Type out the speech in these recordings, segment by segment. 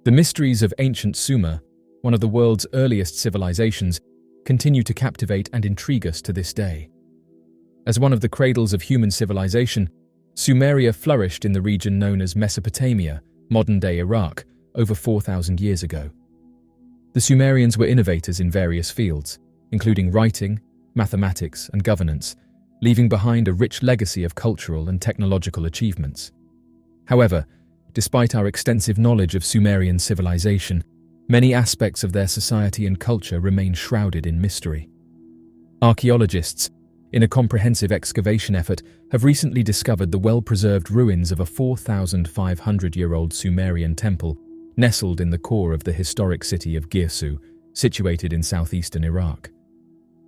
The mysteries of ancient Sumer, one of the world's earliest civilizations, continue to captivate and intrigue us to this day. As one of the cradles of human civilization, Sumeria flourished in the region known as Mesopotamia, modern-day Iraq, over 4,000 years ago. The Sumerians were innovators in various fields, including writing, mathematics, and governance, leaving behind a rich legacy of cultural and technological achievements. However, despite our extensive knowledge of Sumerian civilization, many aspects of their society and culture remain shrouded in mystery. Archaeologists, in a comprehensive excavation effort, have recently discovered the well-preserved ruins of a 4,500-year-old Sumerian temple nestled in the core of the historic city of Girsu, situated in southeastern Iraq.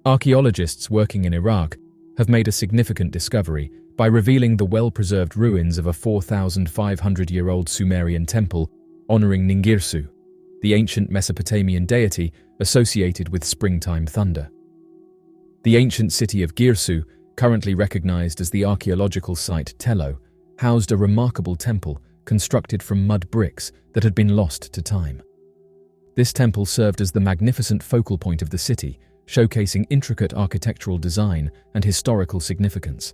Archaeologists working in Iraq have made a significant discovery by revealing the well-preserved ruins of a 4,500-year-old Sumerian temple honoring Ningirsu, the ancient Mesopotamian deity associated with springtime thunder. The ancient city of Girsu, currently recognized as the archaeological site Tello, housed a remarkable temple constructed from mud bricks that had been lost to time. This temple served as the magnificent focal point of the city, showcasing intricate architectural design and historical significance.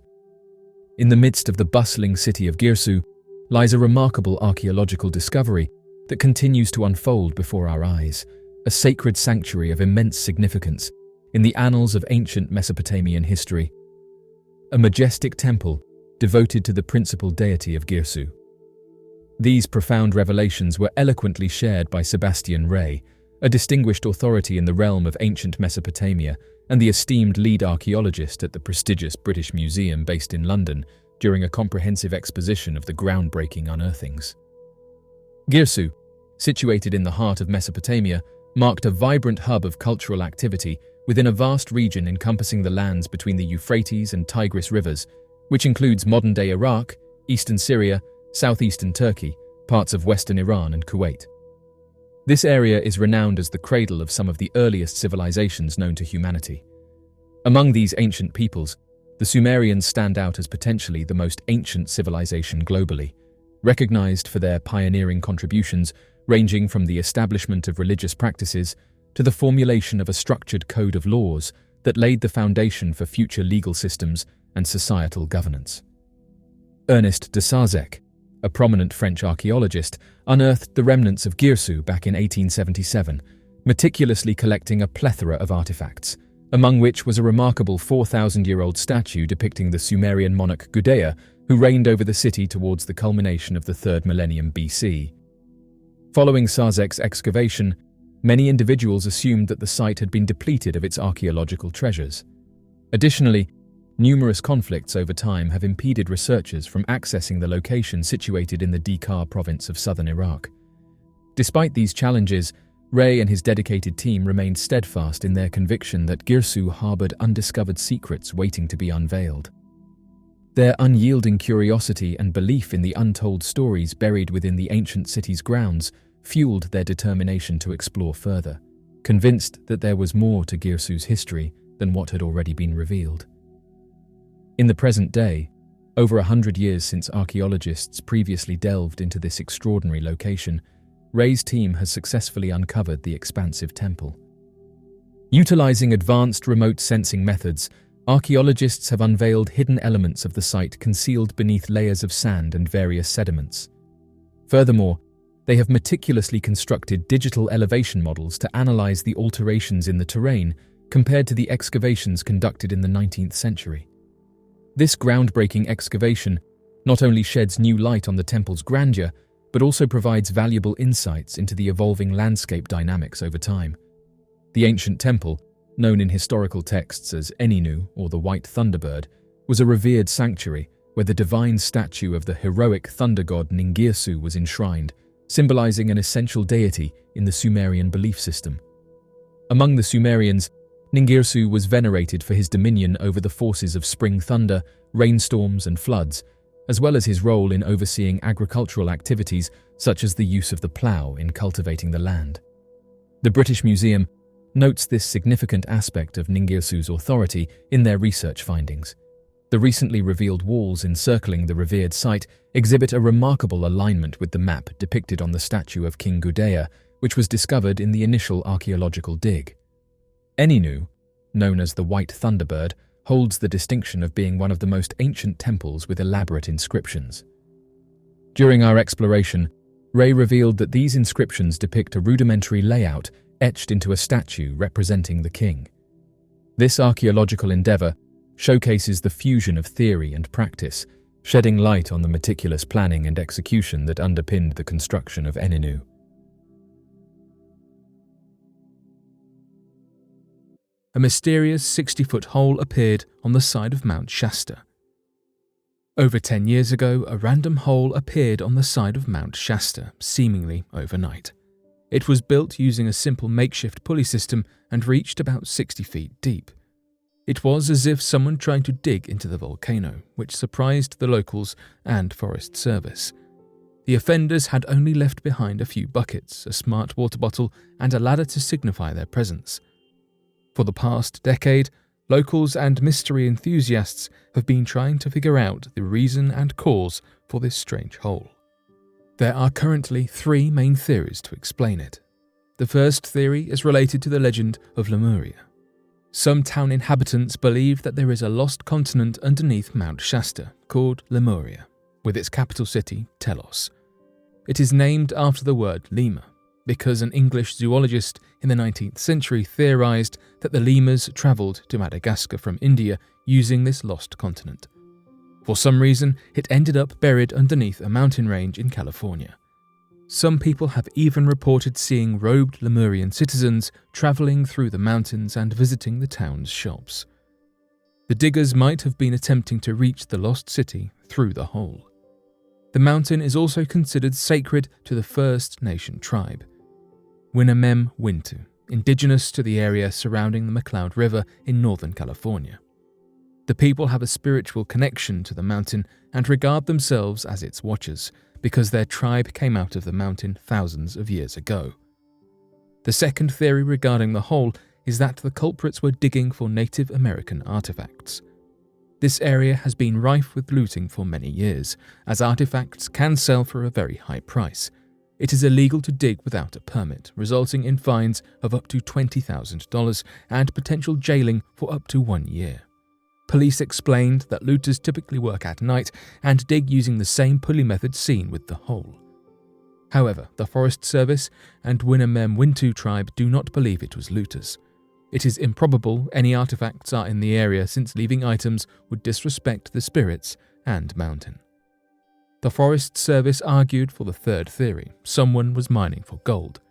In the midst of the bustling city of Girsu lies a remarkable archaeological discovery that continues to unfold before our eyes, a sacred sanctuary of immense significance in the annals of ancient Mesopotamian history. A majestic temple devoted to the principal deity of Girsu. These profound revelations were eloquently shared by Sebastian Ray, a distinguished authority in the realm of ancient Mesopotamia and the esteemed lead archaeologist at the prestigious British Museum based in London during a comprehensive exposition of the groundbreaking unearthings. Girsu, situated in the heart of Mesopotamia, marked a vibrant hub of cultural activity within a vast region encompassing the lands between the Euphrates and Tigris rivers, which includes modern-day Iraq, eastern Syria, southeastern Turkey, parts of western Iran and Kuwait. This area is renowned as the cradle of some of the earliest civilizations known to humanity. Among these ancient peoples, the Sumerians stand out as potentially the most ancient civilization globally, recognized for their pioneering contributions ranging from the establishment of religious practices to the formulation of a structured code of laws that laid the foundation for future legal systems and societal governance. Ernest de Sarzec, a prominent French archaeologist, unearthed the remnants of Girsu back in 1877, meticulously collecting a plethora of artifacts, among which was a remarkable 4,000-year-old statue depicting the Sumerian monarch Gudea, who reigned over the city towards the culmination of the 3rd millennium BC. Following Sarzec's excavation, many individuals assumed that the site had been depleted of its archaeological treasures. Additionally, numerous conflicts over time have impeded researchers from accessing the location situated in the Dikar province of southern Iraq. Despite these challenges, Ray and his dedicated team remained steadfast in their conviction that Girsu harbored undiscovered secrets waiting to be unveiled. Their unyielding curiosity and belief in the untold stories buried within the ancient city's grounds fueled their determination to explore further, convinced that there was more to Girsu's history than what had already been revealed. In the present day, over 100 years since archaeologists previously delved into this extraordinary location, Ray's team has successfully uncovered the expansive temple. Utilizing advanced remote sensing methods, archaeologists have unveiled hidden elements of the site concealed beneath layers of sand and various sediments. Furthermore, they have meticulously constructed digital elevation models to analyze the alterations in the terrain compared to the excavations conducted in the 19th century. This groundbreaking excavation not only sheds new light on the temple's grandeur, but also provides valuable insights into the evolving landscape dynamics over time. The ancient temple, known in historical texts as Eninu or the White Thunderbird, was a revered sanctuary where the divine statue of the heroic thunder god Ningirsu was enshrined, symbolizing an essential deity in the Sumerian belief system. Among the Sumerians, Ningirsu was venerated for his dominion over the forces of spring thunder, rainstorms, and floods, as well as his role in overseeing agricultural activities such as the use of the plough in cultivating the land. The British Museum notes this significant aspect of Ningirsu's authority in their research findings. The recently revealed walls encircling the revered site exhibit a remarkable alignment with the map depicted on the statue of King Gudea, which was discovered in the initial archaeological dig. Eninu, known as the White Thunderbird, holds the distinction of being one of the most ancient temples with elaborate inscriptions. During our exploration, Ray revealed that these inscriptions depict a rudimentary layout etched into a statue representing the king. This archaeological endeavor showcases the fusion of theory and practice, shedding light on the meticulous planning and execution that underpinned the construction of Eninu. A mysterious 60-foot hole appeared on the side of Mount Shasta. Over 10 years ago, a random hole appeared on the side of Mount Shasta, seemingly overnight. It was built using a simple makeshift pulley system and reached about 60 feet deep. It was as if someone tried to dig into the volcano, which surprised the locals and Forest Service. The offenders had only left behind a few buckets, a smart water bottle, and a ladder to signify their presence. For the past decade, locals and mystery enthusiasts have been trying to figure out the reason and cause for this strange hole. There are currently 3 main theories to explain it. The first theory is related to the legend of Lemuria. Some town inhabitants believe that there is a lost continent underneath Mount Shasta called Lemuria, with its capital city, Telos. It is named after the word lemur, because an English zoologist in the 19th century theorized that the lemurs traveled to Madagascar from India using this lost continent. For some reason, it ended up buried underneath a mountain range in California. Some people have even reported seeing robed Lemurian citizens traveling through the mountains and visiting the town's shops. The diggers might have been attempting to reach the lost city through the hole. The mountain is also considered sacred to the First Nation tribe, Winnemem Wintu, indigenous to the area surrounding the McCloud River in Northern California. The people have a spiritual connection to the mountain and regard themselves as its watchers, because their tribe came out of the mountain thousands of years ago. The second theory regarding the hole is that the culprits were digging for Native American artifacts. This area has been rife with looting for many years, as artifacts can sell for a very high price. It is illegal to dig without a permit, resulting in fines of up to $20,000 and potential jailing for up to 1 year. Police explained that looters typically work at night and dig using the same pulley method seen with the hole. However, the Forest Service and Winnemem Wintu tribe do not believe it was looters. It is improbable any artifacts are in the area, since leaving items would disrespect the spirits and mountain. The Forest Service argued for the third theory: someone was mining for gold.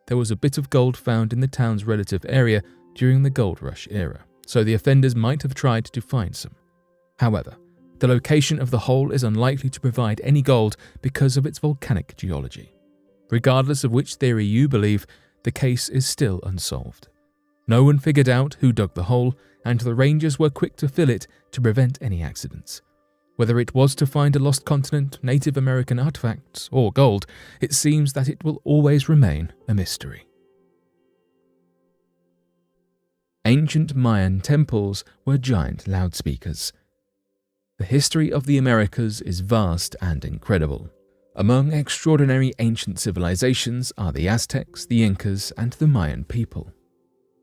There was a bit of gold found in the town's relative area during the gold rush era, so the offenders might have tried to find some. However, the location of the hole is unlikely to provide any gold because of its volcanic geology. Regardless of which theory you believe, the case is still unsolved. No one figured out who dug the hole, and the rangers were quick to fill it to prevent any accidents. Whether it was to find a lost continent, Native American artifacts, or gold, it seems that it will always remain a mystery. Ancient Mayan temples were giant loudspeakers. The history of the Americas is vast and incredible. Among extraordinary ancient civilizations are the Aztecs, the Incas, and the Mayan people.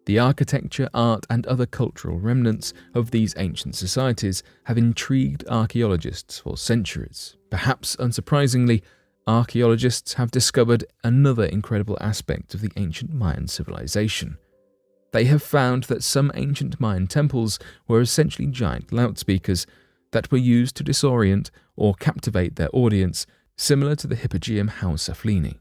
The architecture, art, and other cultural remnants of these ancient societies have intrigued archaeologists for centuries. Perhaps unsurprisingly, archaeologists have discovered another incredible aspect of the ancient Mayan civilization. They have found that some ancient Mayan temples were essentially giant loudspeakers that were used to disorient or captivate their audience, similar to the Hippogeum House Aflini.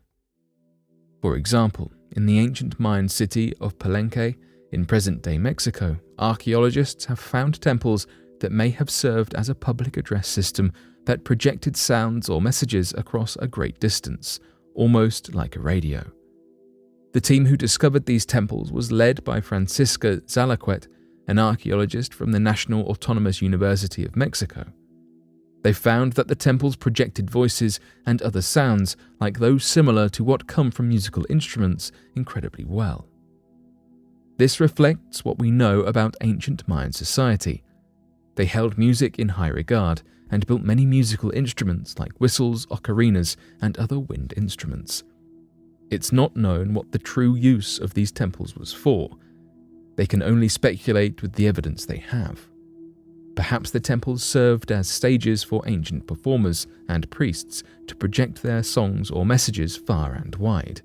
For example, in the ancient Mayan city of Palenque, in present-day Mexico, archaeologists have found temples that may have served as a public address system that projected sounds or messages across a great distance, almost like a radio. The team who discovered these temples was led by Francisca Zalaquet, an archaeologist from the National Autonomous University of Mexico. They found that the temples projected voices and other sounds, like those similar to what come from musical instruments, incredibly well. This reflects what we know about ancient Mayan society. They held music in high regard and built many musical instruments like whistles, ocarinas, and other wind instruments. It's not known what the true use of these temples was for. They can only speculate with the evidence they have. Perhaps the temples served as stages for ancient performers and priests to project their songs or messages far and wide.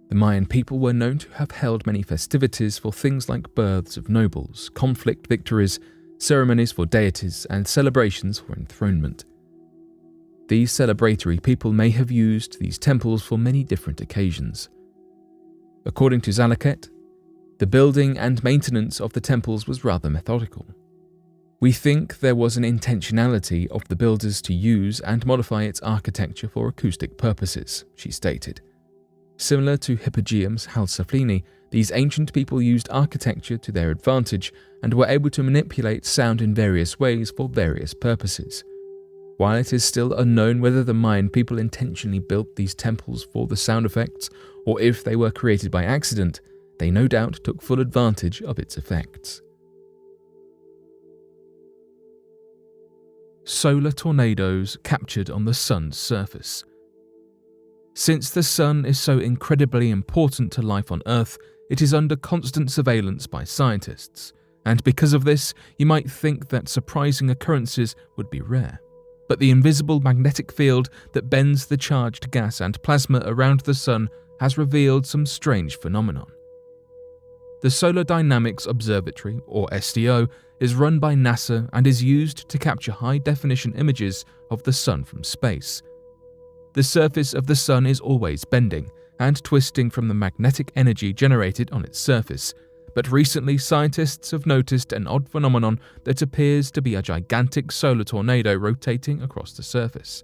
The Mayan people were known to have held many festivities for things like births of nobles, conflict victories, ceremonies for deities, and celebrations for enthronement. These celebratory people may have used these temples for many different occasions. According to Zalaket, the building and maintenance of the temples was rather methodical. We think there was an intentionality of the builders to use and modify its architecture for acoustic purposes, she stated. Similar to Hippogeum's Halsaflini, these ancient people used architecture to their advantage and were able to manipulate sound in various ways for various purposes. While it is still unknown whether the Mayan people intentionally built these temples for the sound effects or if they were created by accident, they no doubt took full advantage of its effects. Solar tornadoes captured on the sun's surface. Since the sun is so incredibly important to life on Earth, it is under constant surveillance by scientists, and because of this, you might think that surprising occurrences would be rare. But the invisible magnetic field that bends the charged gas and plasma around the sun has revealed some strange phenomenon. The Solar Dynamics Observatory, or SDO, is run by NASA and is used to capture high-definition images of the sun from space. The surface of the sun is always bending and twisting from the magnetic energy generated on its surface, but recently scientists have noticed an odd phenomenon that appears to be a gigantic solar tornado rotating across the surface.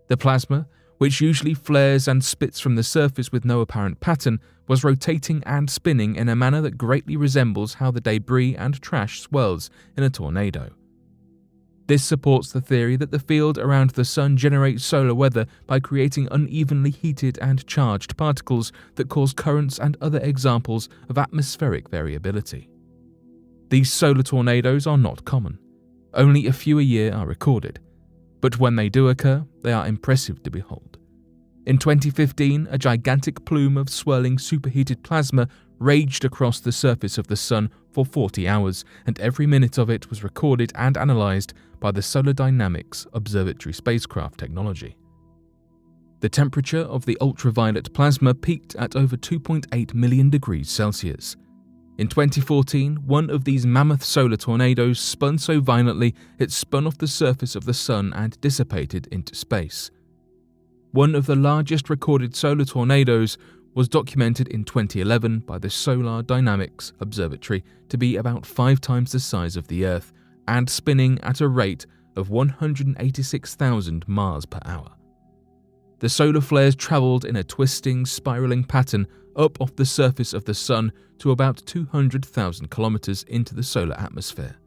The plasma, which usually flares and spits from the surface with no apparent pattern, was rotating and spinning in a manner that greatly resembles how the debris and trash swirls in a tornado. This supports the theory that the field around the sun generates solar weather by creating unevenly heated and charged particles that cause currents and other examples of atmospheric variability. These solar tornadoes are not common. Only a few a year are recorded, but when they do occur, they are impressive to behold. In 2015, a gigantic plume of swirling superheated plasma raged across the surface of the sun for 40 hours, and every minute of it was recorded and analysed by the Solar Dynamics Observatory spacecraft technology. The temperature of the ultraviolet plasma peaked at over 2.8 million degrees Celsius. In 2014, one of these mammoth solar tornadoes spun so violently it spun off the surface of the sun and dissipated into space. One of the largest recorded solar tornadoes was documented in 2011 by the Solar Dynamics Observatory to be about 5 times the size of the Earth and spinning at a rate of 186,000 miles per hour. The solar flares travelled in a twisting, spiralling pattern up off the surface of the sun to about 200,000 kilometers into the solar atmosphere.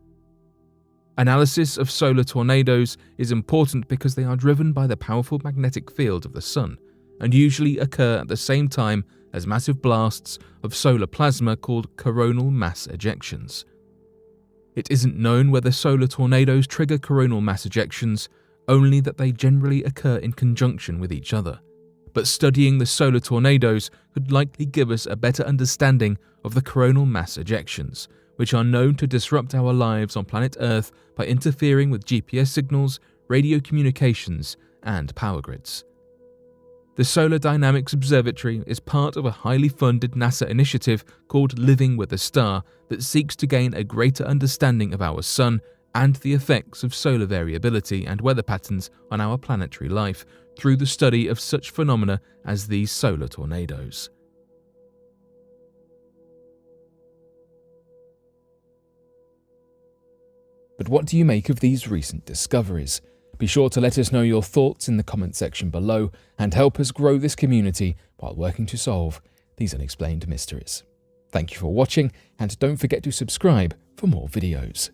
Analysis of solar tornadoes is important because they are driven by the powerful magnetic field of the sun and usually occur at the same time as massive blasts of solar plasma called coronal mass ejections. It isn't known whether solar tornadoes trigger coronal mass ejections, only that they generally occur in conjunction with each other. But studying the solar tornadoes could likely give us a better understanding of the coronal mass ejections, which are known to disrupt our lives on planet Earth by interfering with GPS signals, radio communications, and power grids. The Solar Dynamics Observatory is part of a highly funded NASA initiative called Living with a Star that seeks to gain a greater understanding of our sun and the effects of solar variability and weather patterns on our planetary life through the study of such phenomena as these solar tornadoes. But what do you make of these recent discoveries? Be sure to let us know your thoughts in the comment section below and help us grow this community while working to solve these unexplained mysteries. Thank you for watching, and don't forget to subscribe for more videos.